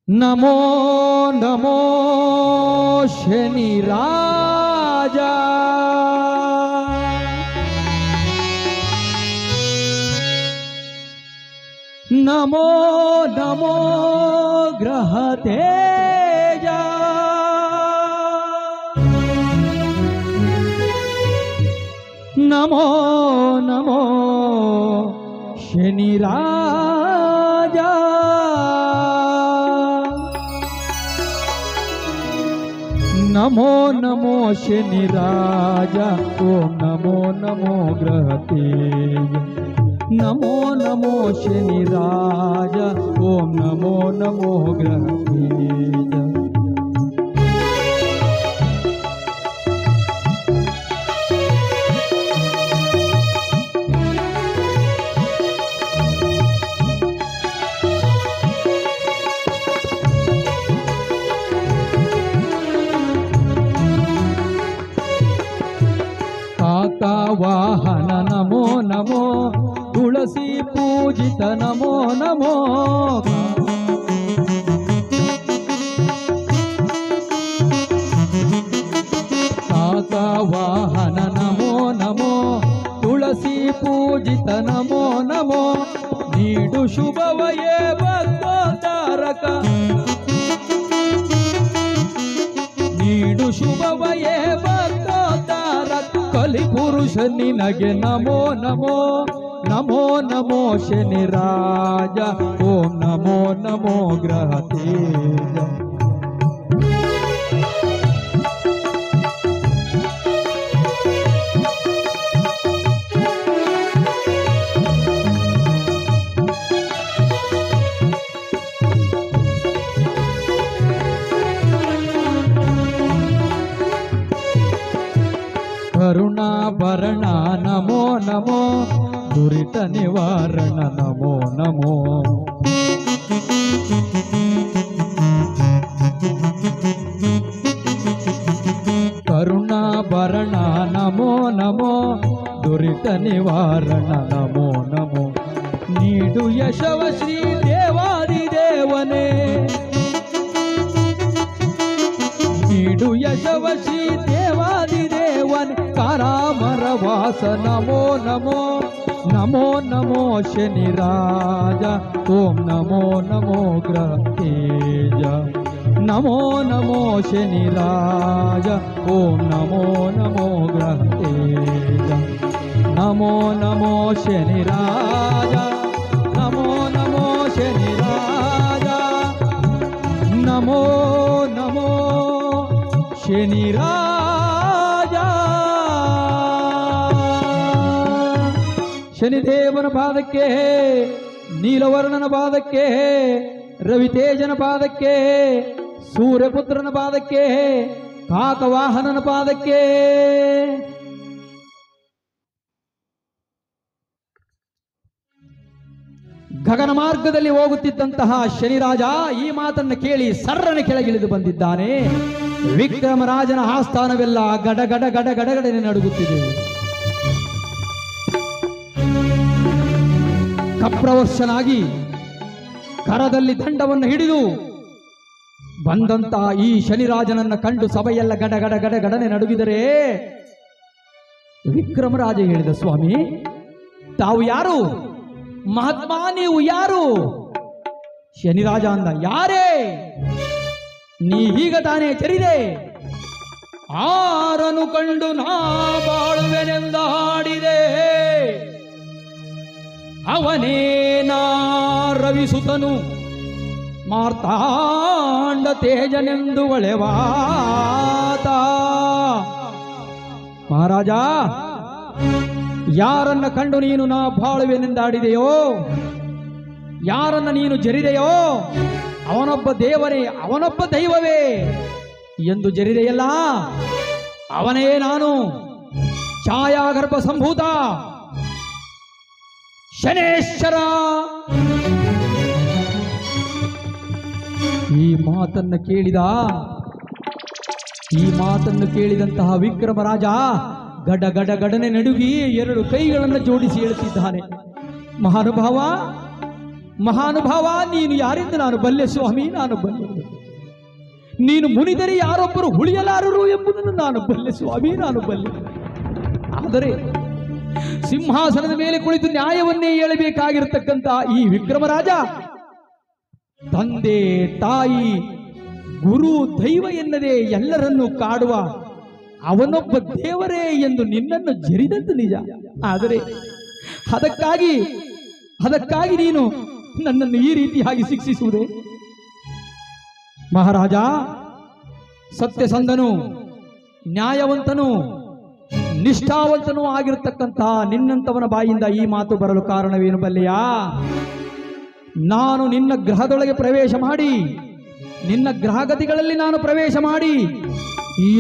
ನಮೋ ನಮೋ ಶನಿ ರಾಜ ನಮೋ ನಮೋ ಗ್ರಹ ತೇಜ ನಮೋ ನಮೋ ಶನಿ ರಾಜ ನಮೋ ನಮೋ ಶನಿ ರಾಜ ಓಂ ನಮೋ ನಮೋ ಗ್ರಹ ತೇಜ ನಮೋ ನಮೋ ಶನಿ ರಾಜ ಓಂ ನಮೋ ನಮೋ ಗ್ರಹ ತೇಜ ವಾಹನ ನಮೋ ನಮೋ ತುಳಸಿ ಪೂಜಿತ ನಮೋ ನಮೋ ಕಾಕ ವಾಹನ ನಮೋ ನಮೋ ತುಳಸಿ ಪೂಜಿತ ನಮೋ ನಮೋ ನೀಡು ಶುಭವಯೇ ಭಕ್ತೋದ್ಧಾರಕ ನೀಡು ಶುಭವಯೇ ಭಕ್ತೋದ್ಧಾರಕ ಕಲಿಪುರುಷ ನಿನಗೆ ನಮೋ ನಮೋ ನಮೋ ನಮೋ ಶನಿ ರಾಜ ಓಂ ನಮೋ ನಮೋ ಗ್ರಹ ತೇಜ ಕರುಣಾಭರಣ ನಮೋ ನಮೋ ದುರಿತ ನಿವಾರಣ ನಮೋ ನಮೋ ಕರುಣಾಭರಣ ನಮೋ ನಮೋ ದುರಿತ ನಿವಾರಣ ನಮೋ ನಮೋ ನೀಡು ಯಶವ ಶ್ರೀ ದೇವಾದಿದೇವನೇ ನೀಡು ಯಶವ ಶ್ರೀ ದೇವಾದಿದೇವನ್ ಕಾರಾಮರ ವಾಸ ನಮೋ ನಮೋ ನಮೋ ನಮೋ ಶನಿ ರಾಜ ಓಂ ನಮೋ ನಮೋ ಗ್ರಹ ತೇಜ ನಮೋ ನಮೋ ಶನಿ ರಾಜ ಓಂ ನಮೋ ನಮೋ ಗ್ರಹ ತೇಜ ನಮೋ ನಮೋ ಶನಿ ರಾಜ ನಮೋ ನಮೋ ಶನಿ ರಾಜ ನಮೋ ನಮೋ ಶನಿ ರಾಜ ಶನಿದೇವನ ಪಾದಕ್ಕೆ ನೀಲವರ್ಣನ ಪಾದಕ್ಕೆ ರವಿತೇಜನ ಪಾದಕ್ಕೆ ಸೂರ್ಯಪುತ್ರನ ಪಾದಕ್ಕೆ ಕಾಕವಾಹನನ ಪಾದಕ್ಕೆ ಗಗನ ಮಾರ್ಗದಲ್ಲಿ ಹೋಗುತ್ತಿದ್ದಂತಹ ಶನಿರಾಜ ಈ ಮಾತನ್ನು ಕೇಳಿ ಸರ್ರನ ಕೆಳಗಿಳಿದು ಬಂದಿದ್ದಾನೆ. ವಿಕ್ರಮರಾಜನ ಆಸ್ಥಾನವೆಲ್ಲ ಗಡ ಗಡ ಗಡ ಗಡಗಡನೆ ನಡುಗುತ್ತಿದೆ. ಕಪ್ರವರ್ಷನಾಗಿ ಕರದಲ್ಲಿ ದಂಡವನ್ನು ಹಿಡಿದು ಬಂದಂತಹ ಈ ಶನಿರಾಜನನ್ನ ಕಂಡು ಸಭೆಯೆಲ್ಲ ಗಡ ಗಡ ಗಡ ಗಡನೆ ನಡುಗಿದರೆ ವಿಕ್ರಮರಾಜ ಹೇಳಿದ, ಸ್ವಾಮಿ ತಾವು ಯಾರು? ಮಹಾತ್ಮ ನೀವು ಯಾರು? ಶನಿರಾಜ ಅಂದ, ಯಾರೇ ನೀ ಈಗ ತಾನೇ ಚರಿದೆ? ಆರನು ಕಂಡು ನಾ ಬಾಳುವೆನೆಂದ ಹಾಡಿದೆ, ಅವನೇನಾ ರವಿಸುತನು ಮಾರ್ತಾಂಡ ತೇಜನೆಂದು ಒಳೆವಾತ. ಮಹಾರಾಜ, ಯಾರನ್ನ ಕಂಡು ನೀನು ನಾ ಬಾಳುವೆನೆಂದಾಡಿದೆಯೋ, ಯಾರನ್ನ ನೀನು ಜರಿದೆಯೋ ಅವನೊಬ್ಬ ದೇವರೇ, ಅವನೊಬ್ಬ ದೈವವೇ ಎಂದು ಜರಿದೆಯಲ್ಲ, ಅವನೇ ನಾನು ಛಾಯಾಗರ್ಭ ಸಂಭೂತ ಶನೇಶ್ವರ. ಈ ಮಾತನ್ನು ಕೇಳಿದಂತಹ ವಿಕ್ರಮರಾಜ ಗಡ ಗಡ ಗಡನೆ ನಡುಗಿ ಎರಡು ಕೈಗಳನ್ನು ಜೋಡಿಸಿ ಹೇಳುತ್ತಿದ್ದಾನೆ, ಮಹಾನುಭಾವ ಮಹಾನುಭಾವ, ನೀನು ಯಾರೆಂದು ನಾನು ಬಲ್ಲೆ ಸ್ವಾಮಿ, ನಾನು ಬಲ್ಲೆ. ನೀನು ಮುನಿದರೆ ಯಾರೊಬ್ಬರು ಉಳಿಯಲಾರರು ಎಂಬುದನ್ನು ನಾನು ಬಲ್ಲೆ ಸ್ವಾಮಿ, ನಾನು ಬಲ್ಲೆ. ಆದರೆ ಸಿಂಹಾಸನದ ಮೇಲೆ ಕುಳಿತು ನ್ಯಾಯವನ್ನೇ ಹೇಳಬೇಕಾಗಿರತಕ್ಕಂತ ಈ ವಿಕ್ರಮರಾಜ ತಂದೆ, ತಾಯಿ, ಗುರು, ದೈವ ಎನ್ನದೇ ಎಲ್ಲರನ್ನೂ ಕಾಡುವ ಅವನೊಬ್ಬ ದೇವರೇ ಎಂದು ನಿನ್ನನ್ನು ಜರಿದದ್ದು ನಿಜ. ಆದರೆ ಅದಕ್ಕಾಗಿ ನೀನು ನನ್ನನ್ನು ಈ ರೀತಿಯಾಗಿ ಶಿಕ್ಷಿಸುವುದೇ? ಮಹಾರಾಜ, ಸತ್ಯಸಂಧನು, ನ್ಯಾಯವಂತನು, ನಿಷ್ಠಾವಂತನೂ ಆಗಿರತಕ್ಕಂಥ ನಿನ್ನಂತವನ ಬಾಯಿಂದ ಈ ಮಾತು ಬರಲು ಕಾರಣವೇನು ಬಲ್ಲೆಯಾ? ನಾನು ನಿನ್ನ ಗ್ರಹದೊಳಗೆ ಪ್ರವೇಶ ಮಾಡಿ, ನಿನ್ನ ಗ್ರಹಗತಿಗಳಲ್ಲಿ ನಾನು ಪ್ರವೇಶ ಮಾಡಿ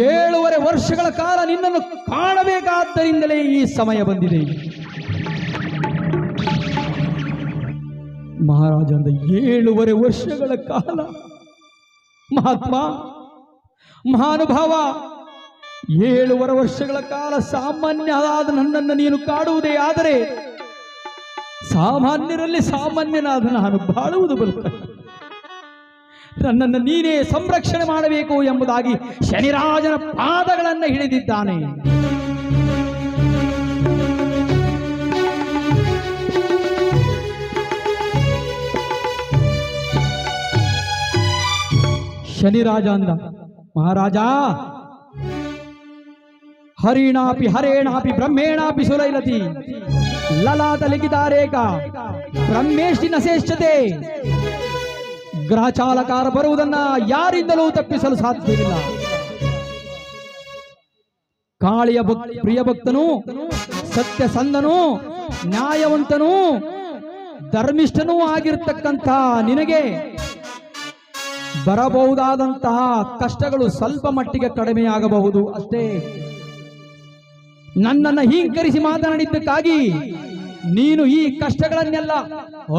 7.5 ವರ್ಷಗಳ ಕಾಲ ನಿನ್ನನ್ನು ಕಾಣಬೇಕಾದ್ದರಿಂದಲೇ ಈ ಸಮಯ ಬಂದಿದೆ. ಮಹಾರಾಜ ಅಂದ 7.5 ವರ್ಷಗಳ ಕಾಲ. ಮಹಾತ್ಮ, ಮಹಾನುಭಾವ, 7.5 ವರ್ಷಗಳ ಕಾಲ ಸಾಮಾನ್ಯವಾದ ನನ್ನನ್ನು ನೀನು ಕಾಡುವುದೇ ಆದರೆ ಸಾಮಾನ್ಯರಲ್ಲಿ ಸಾಮಾನ್ಯನಾದ ನಾನು ಬಾಳುವುದು ಬರುತ್ತ. ನನ್ನನ್ನು ನೀನೇ ಸಂರಕ್ಷಣೆ ಮಾಡಬೇಕು ಎಂಬುದಾಗಿ ಶನಿರಾಜನ ಪಾದಗಳನ್ನು ಹಿಡಿದಿದ್ದಾನೆ. ಶನಿರಾಜ ಅಂದ, ಮಹಾರಾಜ, ಹರಿಣಾಪಿ ಹರೇಣಾಪಿ ಬ್ರಹ್ಮೇಣಾಪಿ ಸುಲೈಲತಿ ಲಲಾಟ ಲಿಖಿತಾರೇಕ ಬ್ರಹ್ಮೇಷ್ಟಿ ನಶೇಷ್ಯತೆ. ಗ್ರಹಚಾಲಕಾರ ಬರುವುದನ್ನ ಯಾರಿಂದಲೂ ತಪ್ಪಿಸಲು ಸಾಧ್ಯವಿಲ್ಲ. ಕಾಳಿಯ ಪ್ರಿಯ ಭಕ್ತನು, ಸತ್ಯಸಂಧನು, ನ್ಯಾಯವಂತನು, ಧರ್ಮಿಷ್ಠನೂ ಆಗಿರತಕ್ಕಂಥ ನಿನಗೆ ಬರಬಹುದಾದಂತಹ ಕಷ್ಟಗಳು ಸ್ವಲ್ಪ ಮಟ್ಟಿಗೆ ಕಡಿಮೆಯಾಗಬಹುದು ಅಷ್ಟೇ. ನನ್ನನ್ನು ಹೀಂಕರಿಸಿ ಮಾತನಾಡಿದ್ದಕ್ಕಾಗಿ ನೀನು ಈ ಕಷ್ಟಗಳನ್ನೆಲ್ಲ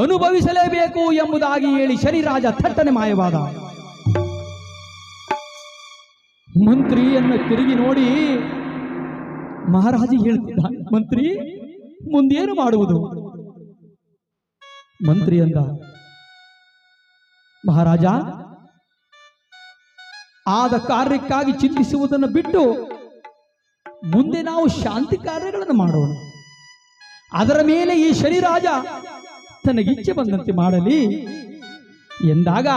ಅನುಭವಿಸಲೇಬೇಕು ಎಂಬುದಾಗಿ ಹೇಳಿ ಶನಿರಾಜ ಥಟ್ಟನೆ ಮಾಯವಾದ. ಮಂತ್ರಿಯನ್ನು ತಿರುಗಿ ನೋಡಿ ಮಹಾರಾಜ ಹೇಳ್ತಿದ್ದ, ಮಂತ್ರಿ ಮುಂದೇನು ಮಾಡುವುದು? ಮಂತ್ರಿ ಅಂದ, ಮಹಾರಾಜ, ಆದ ಕಾರ್ಯಕ್ಕಾಗಿ ಚಿಂತಿಸುವುದನ್ನು ಬಿಟ್ಟು ಮುಂದೆ ನಾವು ಶಾಂತಿ ಕಾರ್ಯಗಳನ್ನು ಮಾಡೋಣ. ಅದರ ಮೇಲೆ ಈ ಶನಿರಾಜ ತನಗಿಚ್ಛೆ ಬಂದಂತೆ ಮಾಡಲಿ ಎಂದಾಗ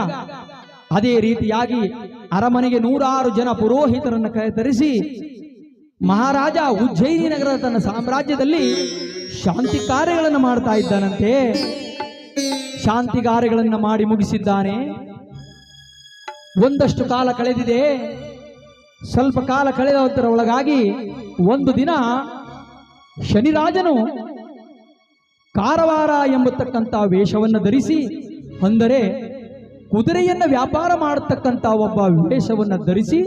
ಅದೇ ರೀತಿಯಾಗಿ ಅರಮನೆಗೆ 106 ಜನ ಪುರೋಹಿತರನ್ನು ಕರೆತರಿಸಿ ಮಹಾರಾಜ ಉಜ್ಜಯಿನಿ ನಗರದ ತನ್ನ ಸಾಮ್ರಾಜ್ಯದಲ್ಲಿ ಶಾಂತಿ ಕಾರ್ಯಗಳನ್ನು ಮಾಡ್ತಾ ಇದ್ದಾನಂತೆ. ಶಾಂತಿ ಕಾರ್ಯಗಳನ್ನು ಮಾಡಿ ಮುಗಿಸಿದ್ದಾನೆ. ಒಂದಷ್ಟು ಕಾಲ ಕಳೆದಿದೆ. ಸ್ವಲ್ಪ ಕಾಲ ಕಳೆದವರ ಒಳಗಾಗಿ ಒಂದು ದಿನ ಶನಿರಾಜನು ಕಾರವಾರ ಎಂಬತಕ್ಕಂಥ ವೇಷವನ್ನು ಧರಿಸಿ, ಅಂದರೆ ಕುದುರೆಯನ್ನ ವ್ಯಾಪಾರ ಮಾಡತಕ್ಕಂಥ ಒಬ್ಬ ವೇಷವನ್ನು ಧರಿಸಿ,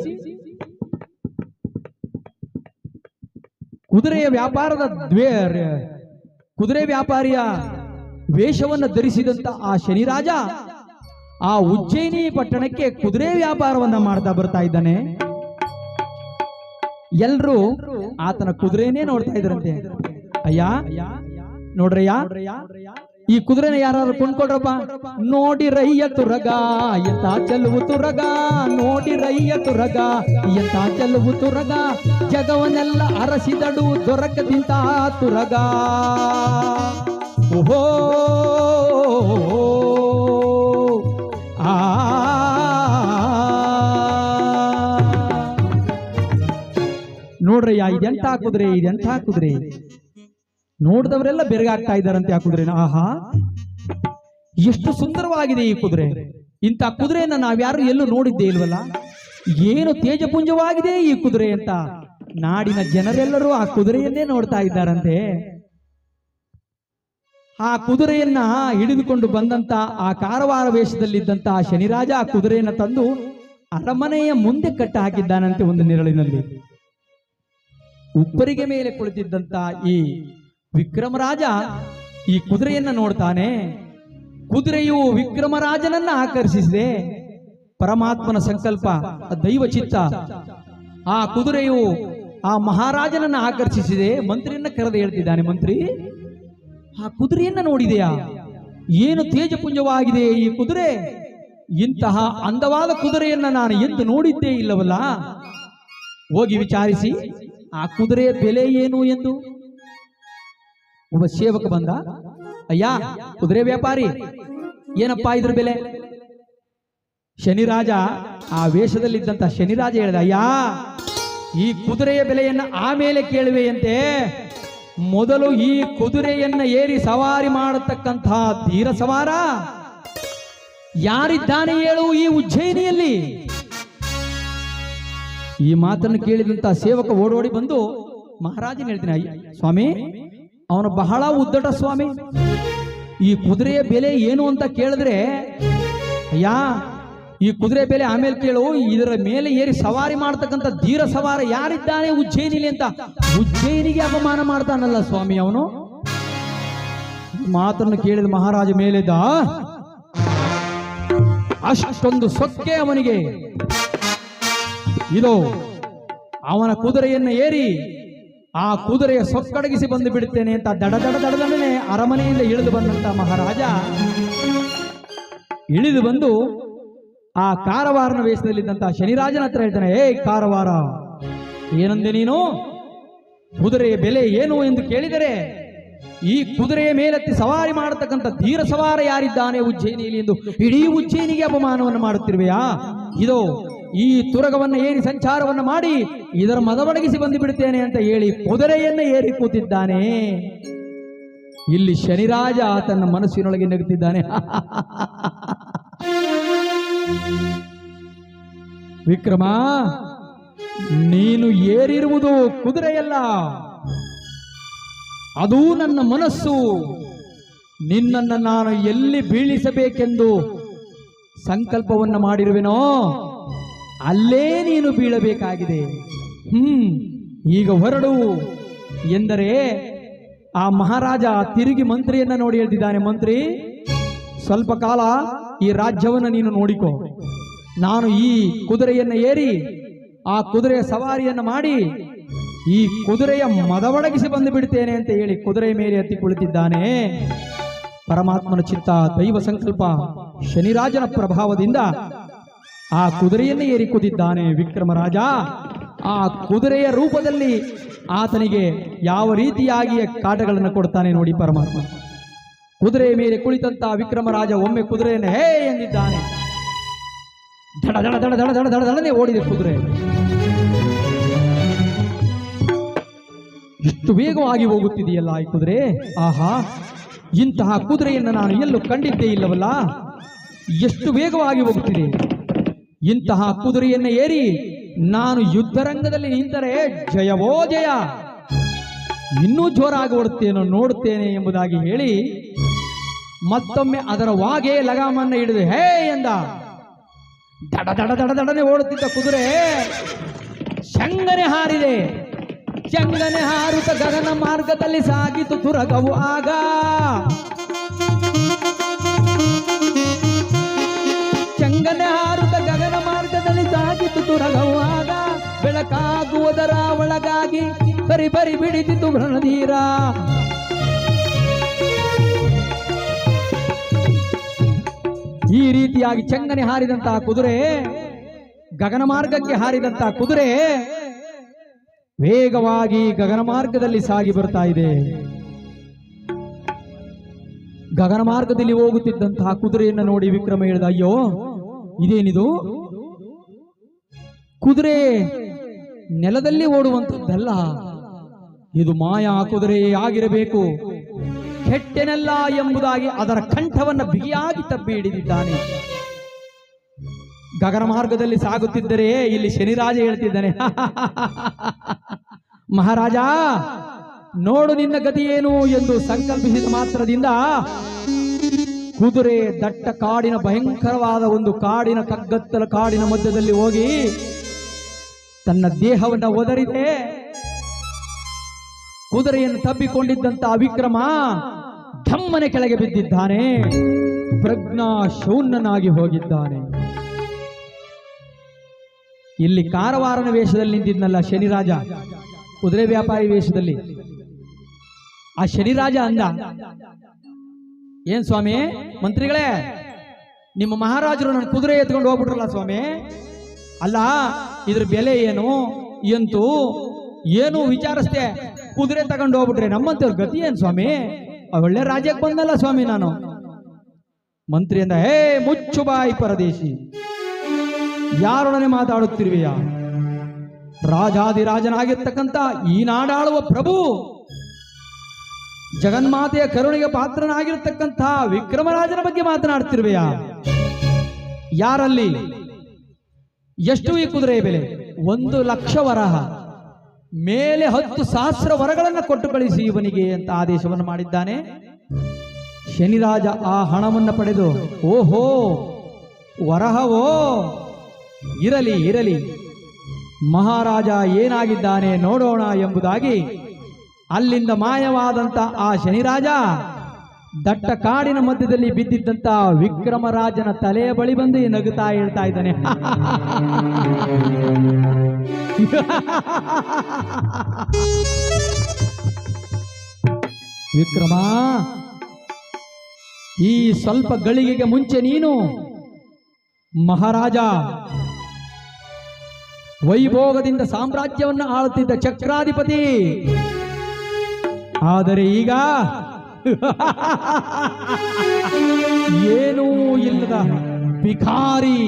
ಕುದುರೆ ವ್ಯಾಪಾರಿಯ ವೇಷವನ್ನು ಧರಿಸಿದಂತ ಆ ಶನಿರಾಜ ಆ ಉಜ್ಜಯಿನಿ ಪಟ್ಟಣಕ್ಕೆ ಕುದುರೆ ವ್ಯಾಪಾರವನ್ನ ಮಾಡ್ತಾ ಬರ್ತಾ ಇದ್ದಾನೆ. ಎಲ್ರು ಆತನ ಕುದುರೆನೇ ನೋಡ್ತಾ ಇದ್ರಂತೆ. ಅಯ್ಯ ನೋಡ್ರಯ್ಯ, ಈ ಕುದುರೆನ ಯಾರು ಕೊಂಡ್ಕೊಡ್ರಪ್ಪ? ನೋಡಿರಯ್ಯ ತುರಗ ಎಂತ ಚೆಲುವು ತುರಗ, ನೋಡಿರಯ್ಯ ತುರಗ ಎಂತ ಚೆಲುವು ತುರಗ, ಜಗವನ್ನೆಲ್ಲ ಅರಸಿದಡು ದೊರಕದಿಂತ ತುರಗ. ಓಹೋ ನೋಡ್ರಯ್ಯ, ಇದೆಂತ ಕುದುರೆ, ಇದೆಂತ ಕುದುರೆ. ನೋಡಿದವರೆಲ್ಲ ಬೆರಗಾಗ್ತಾ ಇದ್ದಾರಂತೆ ಆ ಕುದುರೆನ. ಆಹಾ, ಎಷ್ಟು ಸುಂದರವಾಗಿದೆ ಈ ಕುದುರೆ. ಇಂಥ ಕುದುರೆಯನ್ನ ನಾವ್ಯಾರು ಎಲ್ಲೂ ನೋಡಿದ್ದೇ ಇಲ್ವಲ್ಲ. ಏನು ತೇಜಪುಂಜವಾಗಿದೆ ಈ ಕುದುರೆ ಅಂತ ನಾಡಿನ ಜನರೆಲ್ಲರೂ ಆ ಕುದುರೆಯನ್ನೇ ನೋಡ್ತಾ ಇದ್ದಾರಂತೆ. ಆ ಕುದುರೆಯನ್ನ ಹಿಡಿದುಕೊಂಡು ಬಂದಂತ ಆ ಕಾರವಾರ ವೇಷದಲ್ಲಿದ್ದಂತ ಆ ಶನಿರಾಜ ಆ ಕುದುರೆಯನ್ನ ತಂದು ಅರಮನೆಯ ಮುಂದೆ ಕಟ್ಟ ಹಾಕಿದ್ದಾನಂತೆ. ಒಂದು ನೆರಳಿನಲ್ಲಿ ಉಪ್ಪರಿಗೆ ಮೇಲೆ ಕುಳಿತಿದ್ದಂತ ಈ ವಿಕ್ರಮರಾಜ ಈ ಕುದುರೆಯನ್ನ ನೋಡ್ತಾನೆ. ಕುದುರೆಯು ವಿಕ್ರಮರಾಜನನ್ನ ಆಕರ್ಷಿಸಿದೆ. ಪರಮಾತ್ಮನ ಸಂಕಲ್ಪ, ದೈವ ಚಿತ್ತ. ಆ ಕುದುರೆಯು ಆ ಮಹಾರಾಜನನ್ನ ಆಕರ್ಷಿಸಿದೆ. ಮಂತ್ರಿಯನ್ನ ಕರೆದು ಹೇಳ್ತಿದ್ದಾನೆ, ಮಂತ್ರಿ, ಆ ಕುದುರೆಯನ್ನ ನೋಡಿದೆಯಾ? ಏನು ತೇಜಪುಂಜವಾಗಿದೆ ಈ ಕುದುರೆ. ಇಂತಹ ಅಂದವಾದ ಕುದುರೆಯನ್ನ ನಾನು ಎಂದು ನೋಡಿದ್ದೇ ಇಲ್ಲವಲ್ಲ. ಹೋಗಿ ವಿಚಾರಿಸಿ ಆ ಕುದುರೆಯ ಬೆಲೆ ಏನು ಎಂದು. ಒಬ್ಬ ಸೇವಕ ಬಂದ. ಅಯ್ಯ ಕುದುರೆ ವ್ಯಾಪಾರಿ, ಏನಪ್ಪಾ ಇದ್ರ ಬೆಲೆ? ಶನಿರಾಜ, ಆ ವೇಷದಲ್ಲಿದ್ದಂತ ಶನಿರಾಜ ಹೇಳಿದ, ಅಯ್ಯ ಈ ಕುದುರೆಯ ಬೆಲೆಯನ್ನ ಆಮೇಲೆ ಕೇಳುವೆಯಂತೆ. ಮೊದಲು ಈ ಕುದುರೆಯನ್ನ ಏರಿ ಸವಾರಿ ಮಾಡತಕ್ಕಂತಹ ಧೀರ ಸವಾರ ಯಾರಿದ್ದಾನೆ ಹೇಳು ಈ ಉಜ್ಜಯಿನಿಯಲ್ಲಿ? ಈ ಮಾತನ್ನು ಕೇಳಿದಂತ ಸೇವಕ ಓಡೋಡಿ ಬಂದು ಮಹಾರಾಜನ ಹೇಳ್ತೀನಿ, ಅಯ್ಯ ಸ್ವಾಮಿ, ಅವನು ಬಹಳ ಉದ್ದಟ ಸ್ವಾಮಿ. ಈ ಕುದುರೆಯ ಬೆಲೆ ಏನು ಅಂತ ಕೇಳಿದ್ರೆ, ಅಯ್ಯ ಈ ಕುದುರೆ ಬೆಲೆ ಆಮೇಲೆ ಕೇಳು, ಇದರ ಮೇಲೆ ಏರಿ ಸವಾರಿ ಮಾಡ್ತಕ್ಕಂಥ ಧೀರ ಸವಾರ ಯಾರಿದ್ದಾನೆ ಉಜ್ಜಯಿನಿಲಿ ಅಂತ ಉಜ್ಜಯಿನಿಗೆ ಅಪಮಾನ ಮಾಡ್ತಾನಲ್ಲ ಸ್ವಾಮಿ ಅವನು. ಮಾತನ್ನು ಕೇಳಿದ ಮಹಾರಾಜ ಮೇಲಿದ್ದ. ಅಷ್ಟೊಂದು ಸೊಕ್ಕೆ ಅವನಿಗೆ. ಇದು ಅವನ ಕುದುರೆಯನ್ನು ಏರಿ ಆ ಕುದುರೆಯ ಸೊಕ್ಕಡಗಿಸಿ ಬಂದು ಬಿಡುತ್ತೇನೆ ಅಂತ ದಡದಡನೆ ಅರಮನೆಯಿಂದ ಇಳಿದು ಬಂದಂತ ಮಹಾರಾಜ ಇಳಿದು ಬಂದು ಆ ಕಾರವಾರನ ವೇಷದಲ್ಲಿದ್ದಂತಹ ಶನಿರಾಜನ ಹತ್ರ ಹೇಳ್ತಾನೆ, ಏ ಕಾರವಾರ, ಏನಂದೆ ನೀನು? ಕುದುರೆಯ ಬೆಲೆ ಏನು ಎಂದು ಕೇಳಿದರೆ, ಈ ಕುದುರೆಯ ಮೇಲೆತ್ತಿ ಸವಾರಿ ಮಾಡತಕ್ಕಂಥ ಧೀರ ಸವಾರ ಯಾರಿದ್ದಾನೆ ಉಜ್ಜಯಿನಿಯಲ್ಲಿ ಎಂದು ಇಡೀ ಉಜ್ಜಯಿನಿಗೆ ಅಪಮಾನವನ್ನು ಮಾಡುತ್ತಿರುವೆಯಾ? ಇದೋ ಈ ತುರಗವನ್ನು ಏರಿ ಸಂಚಾರವನ್ನು ಮಾಡಿ ಇದರ ಮದವಡಗಿಸಿ ಬಂದು ಬಿಡುತ್ತೇನೆ ಅಂತ ಹೇಳಿ ಕುದುರೆಯನ್ನ ಏರಿ ಕೂತಿದ್ದಾನೆ. ಇಲ್ಲಿ ಶನಿರಾಜ ತನ್ನ ಮನಸ್ಸಿನೊಳಗೆ ನಗುತ್ತಿದ್ದಾನೆ. ವಿಕ್ರಮ, ನೀನು ಏರಿರುವುದು ಕುದುರೆಯಲ್ಲ, ಅದು ನನ್ನ ಮನಸ್ಸು. ನಿನ್ನನ್ನು ನಾನು ಎಲ್ಲಿ ಬೀಳಿಸಬೇಕೆಂದು ಸಂಕಲ್ಪವನ್ನು ಮಾಡಿರುವೆನೋ ಅಲ್ಲೇ ನೀನು ಬೀಳಬೇಕಾಗಿದೆ. ಈಗ ಹೊರಡು ಎಂದರೆ ಆ ಮಹಾರಾಜ ತಿರುಗಿ ಮಂತ್ರಿಯನ್ನ ನೋಡಿ ಹೇಳ್ತಿದ್ದಾನೆ, ಮಂತ್ರಿ, ಸ್ವಲ್ಪ ಕಾಲ ಈ ರಾಜ್ಯವನ್ನು ನೀನು ನೋಡಿಕೋ. ನಾನು ಈ ಕುದುರೆಯನ್ನು ಏರಿ ಆ ಕುದುರೆಯ ಸವಾರಿಯನ್ನು ಮಾಡಿ ಈ ಕುದುರೆಯ ಮದವಡಗಿಸಿ ಬಂದು ಬಿಡ್ತೇನೆ ಅಂತ ಹೇಳಿ ಕುದುರೆಯ ಮೇಲೆ ಹತ್ತಿ ಕುಳಿತಿದ್ದಾನೆ. ಪರಮಾತ್ಮನ ಚಿತ್ತ, ದೈವ ಸಂಕಲ್ಪ, ಶನಿರಾಜನ ಪ್ರಭಾವದಿಂದ ಆ ಕುದುರೆಯನ್ನೇ ಏರಿ ಕೂತಿದ್ದಾನೆ ವಿಕ್ರಮರಾಜ. ಆ ಕುದುರೆಯ ರೂಪದಲ್ಲಿ ಆತನಿಗೆ ಯಾವ ರೀತಿಯಾಗಿ ಕಾಟಗಳನ್ನು ಕೊಡ್ತಾನೆ ನೋಡಿ ಪರಮಾತ್ಮ. ಕುದುರೆಯ ಮೇಲೆ ಕುಳಿತಂತ ವಿಕ್ರಮರಾಜ ಒಮ್ಮೆ ಕುದುರೆಯನ್ನು ಹೇ ಎಂದಿದ್ದಾನೆ. ದಡ ದಡ ದಡ ದಡ ದಡ ದಡ ದಡನೆ ಓಡಿದೆ ಕುದುರೆ. ಎಷ್ಟು ವೇಗವಾಗಿ ಹೋಗುತ್ತಿದೆಯಲ್ಲ ಈ ಕುದುರೆ. ಆಹಾ, ಇಂತಹ ಕುದುರೆಯನ್ನು ನಾನು ಎಲ್ಲೂ ಕಂಡಿದ್ದೇ ಇಲ್ಲವಲ್ಲ. ಎಷ್ಟು ವೇಗವಾಗಿ ಹೋಗುತ್ತಿದೆ. ಇಂತಹ ಕುದುರೆಯನ್ನು ಏರಿ ನಾನು ಯುದ್ಧರಂಗದಲ್ಲಿ ನಿಂತರೆ ಜಯವೋ ಜಯ, ಇನ್ನೂ ಜೋರಾಗಿ ಓಡುತ್ತೇನೋ ನೋಡುತ್ತೇನೆ ಎಂಬುದಾಗಿ ಹೇಳಿ ಮತ್ತೊಮ್ಮೆ ಅದರ ವಾಗೆ ಲಗಾಮನ್ನು ಹಿಡಿದು ಹೇ ಎಂದ. ದಡ ದಡ ದಡ ದಡನೆ ಓಡುತ್ತಿದ್ದ ಕುದುರೆ ಶಂಗನೆ ಹಾರಿದೆ. ಶಂಗನೆ ಹಾರುತ್ತ ಗಗನ ಮಾರ್ಗದಲ್ಲಿ ಸಾಗಿತು ತುರಗವು. ಆಗ ಶಂಗನೆ ಹಾರುತ್ತ ಗಗನ ಮಾರ್ಗದಲ್ಲಿ ಸಾಗಿತು ತುರಗವು. ಆಗ ಬೆಳಕಾಗುವುದರ ಒಳಗಾಗಿ ಬರಿ ಬರಿ ಬಿಡಿತಿತು ರಣಧೀರ. ಈ ರೀತಿಯಾಗಿ ಚಂಗನೆ ಹಾರಿದಂತಹ ಕುದುರೆ, ಗಗನ ಮಾರ್ಗಕ್ಕೆ ಹಾರಿದಂತಹ ಕುದುರೆ ವೇಗವಾಗಿ ಗಗನ ಮಾರ್ಗದಲ್ಲಿ ಸಾಗಿ ಬರ್ತಾ ಇದೆ. ಗಗನ ಮಾರ್ಗದಲ್ಲಿ ಹೋಗುತ್ತಿದ್ದಂತಹ ಕುದುರೆಯನ್ನು ನೋಡಿ ವಿಕ್ರಮ ಹೇಳಿದ, ಅಯ್ಯೋ ಇದೇನಿದು? ಕುದುರೆ ನೆಲದಲ್ಲಿ ಓಡುವಂಥದ್ದಲ್ಲ, ಇದು ಮಾಯಾ ಕುದುರೆ ಆಗಿರಬೇಕು. ಕೆಟ್ಟೆನಲ್ಲ ಎಂಬುದಾಗಿ ಅದರ ಕಂಠವನ್ನು ಬಿಗಿಯಾಗಿ ತಬ್ಬಿ ಹಿಡಿದಿದ್ದಾನೆ. ಗಗನ ಮಾರ್ಗದಲ್ಲಿ ಸಾಗುತ್ತಿದ್ದರೆ ಇಲ್ಲಿ ಶನಿರಾಜ ಹೇಳ್ತಿದ್ದಾನೆ, ಮಹಾರಾಜ ನೋಡು ನಿನ್ನ ಗತಿ ಏನು ಎಂದು ಸಂಕಲ್ಪಿಸಿದ ಮಾತ್ರದಿಂದ ಕುದುರೆ ದಟ್ಟ ಕಾಡಿನ ಭಯಂಕರವಾದ ಒಂದು ಕಾಡಿನ ಕಗ್ಗತ್ತಲ ಕಾಡಿನ ಮಧ್ಯದಲ್ಲಿ ಹೋಗಿ ತನ್ನ ದೇಹವನ್ನು ಒದರಿದೆ. ಕುದುರೆಯನ್ನು ತಬ್ಬಿಕೊಂಡಿದ್ದಂತ ವಿಕ್ರಮ ಧಮ್ಮನೆ ಕೆಳಗೆ ಬಿದ್ದಿದ್ದಾನೆ. ಪ್ರಜ್ಞಾ ಶೂನ್ಯನಾಗಿ ಹೋಗಿದ್ದಾನೆ. ಇಲ್ಲಿ ಕಾರವಾರನ ವೇಷದಲ್ಲಿ ನಿಂತಿದ್ನಲ್ಲ ಶನಿರಾಜ, ಕುದುರೆ ವ್ಯಾಪಾರಿ ವೇಷದಲ್ಲಿ. ಆ ಶನಿರಾಜ ಅಂದ, ಏನ್ ಸ್ವಾಮಿ ಮಂತ್ರಿಗಳೇ, ನಿಮ್ಮ ಮಹಾರಾಜರು ನನ್ನ ಕುದುರೆ ಎತ್ಕೊಂಡು ಹೋಗ್ಬಿಟ್ರಲ್ಲ ಸ್ವಾಮಿ. ಅಲ್ಲ, ಇದ್ರ ಬೆಲೆ ಏನು ಎಂತೂ ಏನು ವಿಚಾರಿಸ್ದೆ, ಕುದುರೆ ತಗೊಂಡು ಹೋಗ್ಬಿಟ್ರೆ ನಮ್ಮಂತವ್ರ ಗತಿ ಏನ್ ಸ್ವಾಮಿ? ಒಳ್ಳೆ ರಾಜ್ಯಕ್ಕೆ ಬಂದಲ್ಲ ಸ್ವಾಮಿ ನಾನು. ಮಂತ್ರಿ ಅಂದ, ಹೇ ಮುಚ್ಚು ಬಾಯಿ ಪರದೇಶಿ, ಯಾರೊಡನೆ ಮಾತಾಡುತ್ತಿರುವೆಯಾ? ರಾಜಾದಿರಾಜನಾಗಿರ್ತಕ್ಕಂಥ ಈ ನಾಡಾಳುವ ಪ್ರಭು, ಜಗನ್ಮಾತೆಯ ಕರುಣೆಗೆ ಪಾತ್ರನಾಗಿರ್ತಕ್ಕಂಥ ವಿಕ್ರಮರಾಜನ ಬಗ್ಗೆ ಮಾತನಾಡ್ತಿರುವೆಯಾ? ಯಾರಲ್ಲಿ? ಎಷ್ಟು ಈ ಕುದುರೆ ಬೆಲೆ? 1,00,000 ವರಹ, ಮೇಲೆ 10,000 ವರಗಳನ್ನು ಕೊಟ್ಟು ಕಳಿಸಿ ಇವನಿಗೆ ಅಂತ ಆದೇಶವನ್ನು ಮಾಡಿದ್ದಾನೆ. ಶನಿರಾಜ ಆ ಹಣವನ್ನು ಪಡೆದು, ಓಹೋ ವರಹವೋ, ಇರಲಿ ಇರಲಿ, ಮಹಾರಾಜ ಏನಾಗಿದ್ದಾನೆ ನೋಡೋಣ ಎಂಬುದಾಗಿ ಅಲ್ಲಿಂದ ಮಾಯವಾದಂತ ಆ ಶನಿರಾಜ ದಟ್ಟ ಕಾಡಿನ ಮಧ್ಯದಲ್ಲಿ ಬಿದ್ದಿದ್ದಂತ ವಿಕ್ರಮರಾಜನ ತಲೆಯ ಬಳಿ ಬಂದು ನಗುತ್ತಾ ಹೇಳ್ತಾ ಇದ್ದಾನೆ, ವಿಕ್ರಮ, ಈ ಸ್ವಲ್ಪ ಗಳಿಗೆಗೆ ಮುಂಚೆ ನೀನು ಮಹಾರಾಜ ವೈಭೋಗದಿಂದ ಸಾಮ್ರಾಜ್ಯವನ್ನು ಆಳುತ್ತಿದ್ದ ಚಕ್ರಾಧಿಪತಿ. ಆದರೆ ಈಗ ಏನೂ ಇಲ್ಲದ ಭಿಕಾರಿ.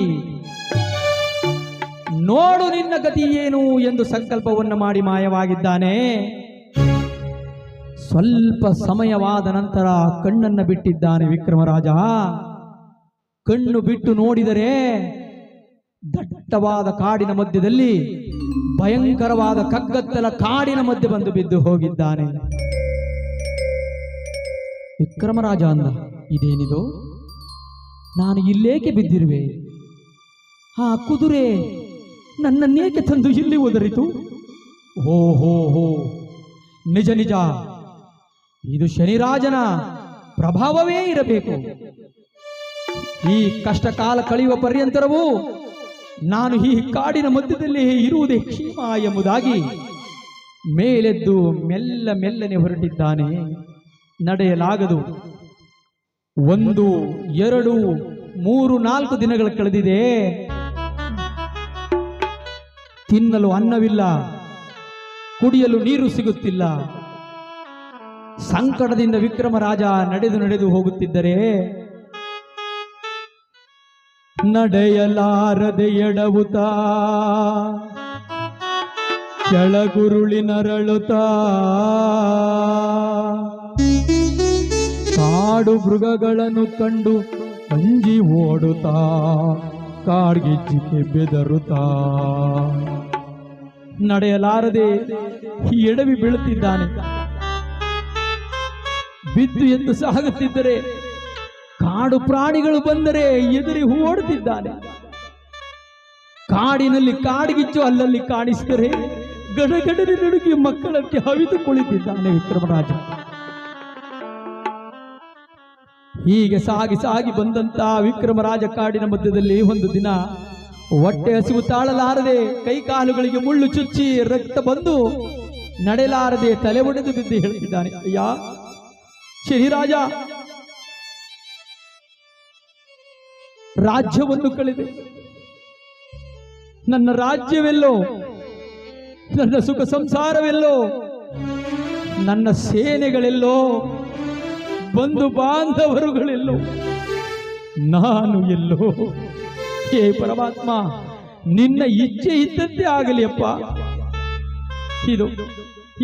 ನೋಡು ನಿನ್ನ ಗತಿ ಏನು ಎಂದು ಸಂಕಲ್ಪವನ್ನು ಮಾಡಿ ಮಾಯವಾಗಿದ್ದಾನೆ. ಸ್ವಲ್ಪ ಸಮಯವಾದ ನಂತರ ಕಣ್ಣನ್ನು ಬಿಟ್ಟಿದ್ದಾನೆ ವಿಕ್ರಮರಾಜ. ಕಣ್ಣು ಬಿಟ್ಟು ನೋಡಿದರೆ ದಟ್ಟವಾದ ಕಾಡಿನ ಮಧ್ಯದಲ್ಲಿ ಭಯಂಕರವಾದ ಕಗ್ಗತ್ತಲ ಕಾಡಿನ ಮಧ್ಯೆ ಬಂದು ಬಿದ್ದು ಹೋಗಿದ್ದಾನೆ. ವಿಕ್ರಮರಾಜ ಅಂದ, ಇದೇನಿದು? ನಾನು ಇಲ್ಲೇಕೆ ಬಿದ್ದಿರುವೆ? ಆ ಕುದುರೆ ನನ್ನನ್ನೇಕೆ ತಂದು ಇಲ್ಲಿ ಒದರಿತು? ಹೋ ಹೋ ಹೋ, ನಿಜ ನಿಜ, ಇದು ಶನಿರಾಜನ ಪ್ರಭಾವವೇ ಇರಬೇಕು. ಈ ಕಷ್ಟ ಕಾಲ ಕಳೆಯುವ ಪರ್ಯಂತರವೂ ನಾನು ಈ ಕಾಡಿನ ಮಧ್ಯದಲ್ಲಿ ಇರುವುದೇ ಕ್ಷೇಮ ಎಂಬುದಾಗಿ ಮೇಲೆದ್ದು ಮೆಲ್ಲ ಮೆಲ್ಲನೆ ಹೊರಟಿದ್ದಾನೆ. ನಡೆಯಲಾಗದು. 1, 2, 3, 4 ದಿನಗಳು ಕಳೆದಿದೆ. ತಿನ್ನಲು ಅನ್ನವಿಲ್ಲ, ಕುಡಿಯಲು ನೀರು ಸಿಗುತ್ತಿಲ್ಲ. ಸಂಕಟದಿಂದ ವಿಕ್ರಮರಾಜ ನಡೆದು ಹೋಗುತ್ತಿದ್ದರೆ ನಡೆಯಲಾರದೆ ಎಡವುತ್ತಾ ಕೆಳಗುರುಳಿನರಳುತ್ತಾ ಕಾಡು ಮೃಗಗಳನ್ನು ಕಂಡು ಅಂಜಿ ಓಡುತ್ತಾ ಕಾಡ್ಗಿಚ್ಚಿಗೆ ಬೆದರುತ್ತಾ ನಡೆಯಲಾರದೆ ಎಡವಿ ಬೀಳುತ್ತಿದ್ದಾನೆ. ಬಿದ್ದು ಎಂದು ಸಾಗುತ್ತಿದ್ದರೆ ಕಾಡು ಪ್ರಾಣಿಗಳು ಬಂದರೆ ಎದುರಿ ಓಡುತ್ತಿದ್ದಾನೆ. ಕಾಡಿನಲ್ಲಿ ಕಾಡ್ಗಿಚ್ಚು ಅಲ್ಲಲ್ಲಿ ಕಾಣಿಸಿದರೆ ಗಡಗಡನೆ ನಡುಗಿ ಮಕ್ಕಳಕ್ಕೆ ಹವಿದು ಕುಳಿತಿದ್ದಾನೆ ವಿಕ್ರಮರಾಜ. ಹೀಗೆ ಸಾಗಿ ಬಂದಂತ ವಿಕ್ರಮರಾಜ ಕಾಡಿನ ಮಧ್ಯದಲ್ಲಿ ಒಂದು ದಿನ ಹೊಟ್ಟೆ ಹಸಿವು ತಾಳಲಾರದೆ ಕೈಕಾಲುಗಳಿಗೆ ಮುಳ್ಳು ಚುಚ್ಚಿ ರಕ್ತ ಬಂದು ನಡೆಯಲಾರದೆ ತಲೆ ಒಡೆದು ಬಿದ್ದು ಹೇಳ್ತಿದ್ದಾನೆ, ಅಯ್ಯ ಶನಿರಾಜ, ರಾಜ್ಯವನ್ನು ಕಳೆದೆ, ನನ್ನ ರಾಜ್ಯವೆಲ್ಲೋ, ನನ್ನ ಸುಖ ಸಂಸಾರವೆಲ್ಲೋ, ನನ್ನ ಸೇನೆಗಳೆಲ್ಲೋ, ಬಂಧು ಬಾಂಧವರುಗಳೆಲ್ಲೋ, ನಾನು ಎಲ್ಲೋ. ಹೇ ಪರಮಾತ್ಮ, ನಿನ್ನ ಇಚ್ಛೆ ಇದ್ದಂತೆ ಆಗಲಿ ಅಪ್ಪ. ಇದು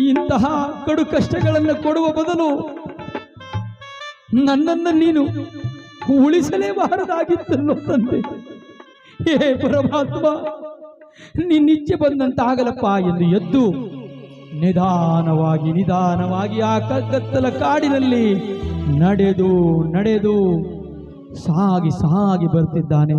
ಇಂತಹ ಕಡು ಕಷ್ಟಗಳನ್ನು ಕೊಡುವ ಬದಲು ನನ್ನನ್ನು ನೀನು ಉಳಿಸಲೇಬಾರದಾಗಿತ್ತಲ್ಲೋ ತಂದೆ. ಹೇ ಪರಮಾತ್ಮ, ನಿನ್ನಿಚ್ಛೆ ಬಂದಂತಾಗಲಪ್ಪ ಎಂದು ಎದ್ದು ನಿಧಾನವಾಗಿ ಆ ಕಗ್ಗತ್ತಲ ಕಾಡಿನಲ್ಲಿ ನಡೆದು ಸಾಗಿ ಬರ್ತಿದ್ದಾನೆ.